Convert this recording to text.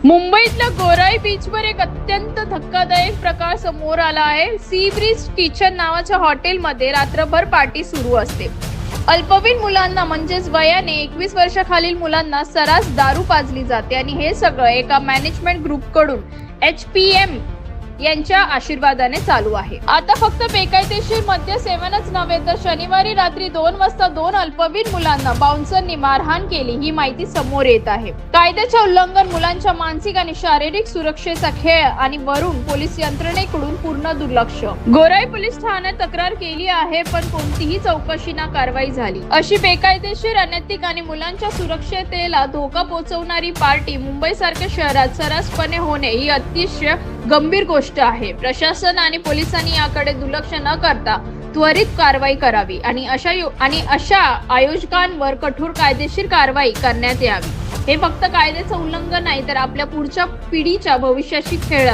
मुंबईतल्या गोराई बीचवर एक अत्यंत धक्कादायक प्रकार समोर आला आहे। सी ब्रिज किचन नावाच्या हॉटेलमध्ये रात्रभर पार्टी सुरू असते। अल्पवयीन मुलांना म्हणजेच वयाने 21 वर्षाखालील मुलांना सरास दारू पाजली जाते आणि हे सगळं एका मॅनेजमेंट ग्रुपकडून HPM यांच्या आशीर्वादाने चालू आहे। आता फक्त बेकायदेशीर मद्य सेवनच नव्हे तर शनिवारी रात्री 2 वाजता 2 अल्पवयीन मुलांना बाउन्सरनी मारहाण केली ही माहिती समोर येत आहे। कायद्याचे उल्लंघन, मुलांच्या मानसिक आणि शारीरिक सुरक्षेचा खेळ आणि वरून पोलीस यंत्रणेकडून पूर्ण दुर्लक्ष। गोराई पोलीस ठाण्यात तक्रार केली आहे पण कोणतीही चौकशी ना कारवाई झाली। अशी बेकायदेशीर, अनैतिक आणि मुलांच्या सुरक्षेला धोका पोहोचवणारी पार्टी मुंबईसारख्या शहरात सर्रासपणे होणे ही अतिशय गंभीर गोष्ट आहे। प्रशासन आणि पोलिसांनी याकडे दुर्लक्ष न करता त्वरित कारवाई करावी आणि अशा आयोजकांवर कठोर कायदेशीर कारवाई करण्यात यावी। हे फक्त कायद्याचं उल्लंघन नाही तर आपल्या पुढच्या पिढीच्या भविष्याशी खेळ आहे।